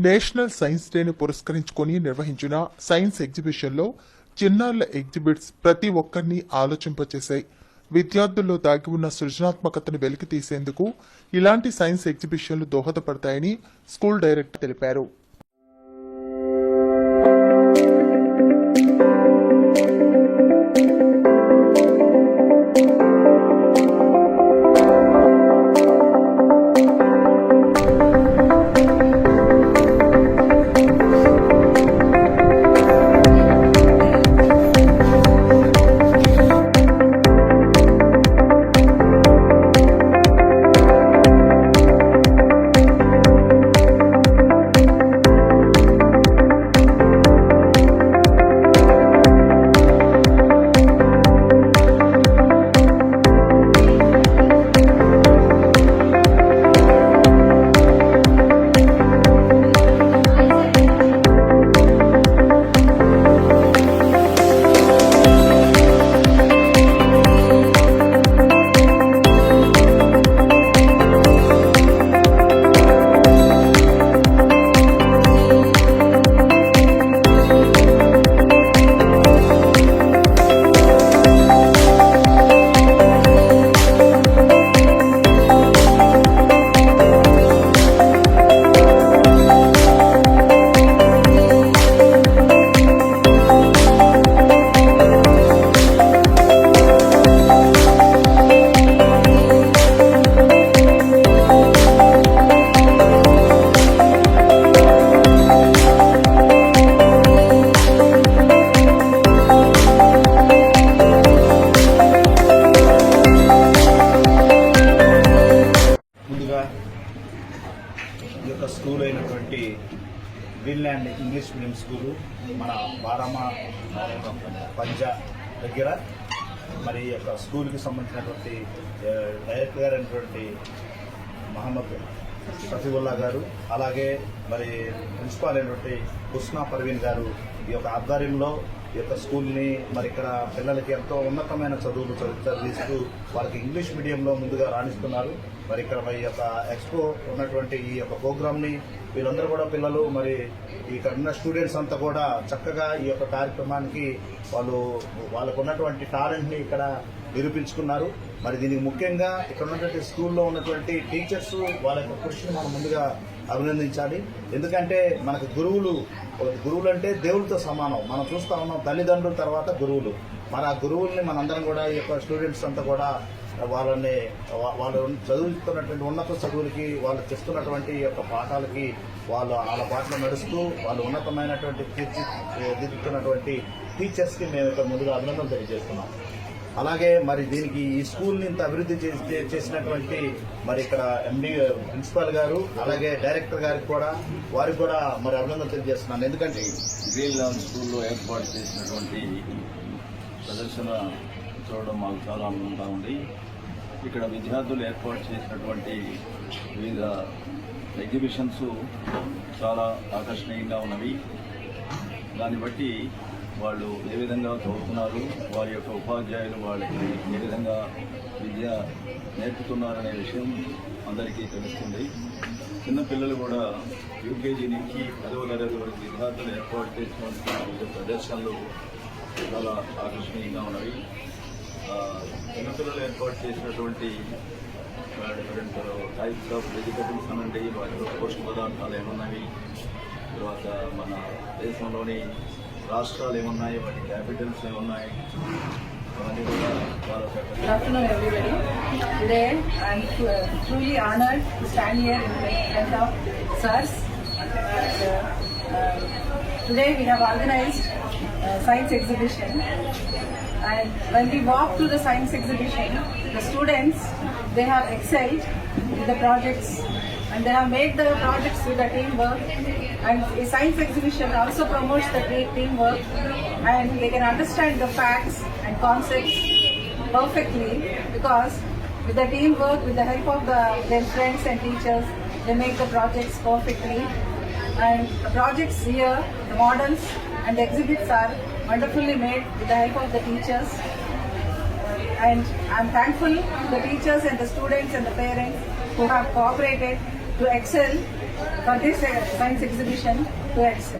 National science డేను పురస్కరించుకొని నిర్వహించిన science ఎగ్జిబిషన్లో చిన్నారుల ఎగ్జిబిట్స్ ప్రతి ఒక్కరిని ఆలోచింపచేశాయి. విద్యార్థుల్లో దాగి ఉన్న సృజనాత్మకతను వెలికి తీసేందుకు ఇలాంటి సైన్స్ ఎగ్జిబిషన్లు దోహదపడతాయని స్కూల్ డైరెక్టర్ తెలిపారు. ఈ యొక్క స్కూల్ అయినటువంటి గ్రీన్లాండ్ ఇంగ్లీష్ మీడియం స్కూలు మన బారామా పంజా దగ్గర మరి ఈ యొక్క స్కూల్కి సంబంధించినటువంటి డైరెక్టర్ గారు అయినటువంటి మహమ్మద్ సఫీవుల్లా గారు, అలాగే మరి ప్రిన్సిపాల్ అయినటువంటి హుస్నా పర్వీన్ గారు ఈ యొక్క ఆధ్వర్యంలో ఈ యొక్క స్కూల్ని మరి ఇక్కడ పిల్లలకి ఎంతో ఉన్నతమైన చదువులు చదివిస్తూ వాళ్ళకి ఇంగ్లీష్ మీడియంలో ముందుగా రాణిస్తున్నారు. మరి ఇక్కడ ఈ యొక్క ఎక్స్పో ఉన్నటువంటి ఈ యొక్క ప్రోగ్రామ్ని వీళ్ళందరూ కూడా పిల్లలు మరి ఇక్కడ ఉన్న స్టూడెంట్స్ అంతా కూడా చక్కగా ఈ యొక్క కార్యక్రమానికి వాళ్ళకు ఉన్నటువంటి టాలెంట్ని ఇక్కడ నిరూపించుకున్నారు. మరి దీనికి ముఖ్యంగా ఇక్కడ ఉన్నటువంటి స్కూల్లో ఉన్నటువంటి టీచర్స్ వాళ్ళ యొక్క కృషిని మనం ముందుగా అభినందించాలి. ఎందుకంటే మనకు గురువులు అంటే దేవులతో సమానం. మనం చూస్తా ఉన్నాం తల్లిదండ్రుల తర్వాత గురువులు. మరి ఆ గురువుల్ని మనందరం కూడా ఈ యొక్క స్టూడెంట్స్ అంతా కూడా వాళ్ళు చదువుతున్నటువంటి ఉన్నత చదువులకి వాళ్ళు చేస్తున్నటువంటి యొక్క పాఠాలకి వాళ్ళ పాటలు నడుస్తూ వాళ్ళు ఉన్నతమైనటువంటి తీర్చిదిద్దుతున్నటువంటి టీచర్స్కి మేము ఇక్కడ ముందుగా అభినందనలు తెలియజేస్తున్నాం. అలాగే మరి దీనికి ఈ స్కూల్ని ఇంత అభివృద్ధి చేసినటువంటి మరి ఇక్కడ ఎండి ప్రిన్సిపాల్ గారు అలాగే డైరెక్టర్ గారికి కూడా వారికి కూడా మరి అభినందనలు తెలియజేస్తున్నాను. ఎందుకంటే గ్రీన్లాండ్ స్కూల్లో ఏర్పాటు చేసినటువంటి ప్రదర్శన చూడడం మాకు చాలా ఆనందంగా ఉంది. ఇక్కడ విద్యార్థులు ఏర్పాటు చేసినటువంటి వివిధ ఎగ్జిబిషన్స్ చాలా ఆకర్షణీయంగా ఉన్నవి. దాన్ని బట్టి వాళ్ళు ఏ విధంగా చదువుతున్నారు, వారి యొక్క ఉపాధ్యాయులు వాళ్ళకి ఏ విధంగా విద్య నేర్పుతున్నారనే విషయం అందరికీ తెలుస్తుంది. చిన్నపిల్లలు కూడా యూకేజీ నుంచి 10వ తరగతి వరకు విద్యార్థులు ఏర్పాటు చేసినటువంటి ప్రదర్శనలు చాలా ఆకర్షణీయంగా ఉన్నవి. చిన్నపిల్లలు ఏర్పాటు చేసినటువంటి డిఫరెంట్ టైప్స్ ఆఫ్ వెజిటబుల్స్ అనండి, వాటిలో పోషక పదార్థాలు ఏమున్నవి, తర్వాత మన దేశంలోని రాష్ట్రాలు ఏమున్నాయి, వాటి క్యాపిటల్స్ ఏమున్నాయి, అవన్నీ కూడా చాలా Good afternoon, everybody. Today, I am truly honored to stand here in front of sirs. Today, we have organized a science exhibition. And when we walk through the science exhibition, the students, they have excelled with the projects and they have made the projects with the teamwork. And a science exhibition also promotes the great teamwork and they can understand the facts and concepts perfectly because with the teamwork, with the help of their friends and teachers, they make the projects perfectly. And the projects here, the models and the exhibits are wonderfully made with the help of the teachers. And I'm thankful to the teachers and the students and the parents who have cooperated to excel for this science exhibition to excel.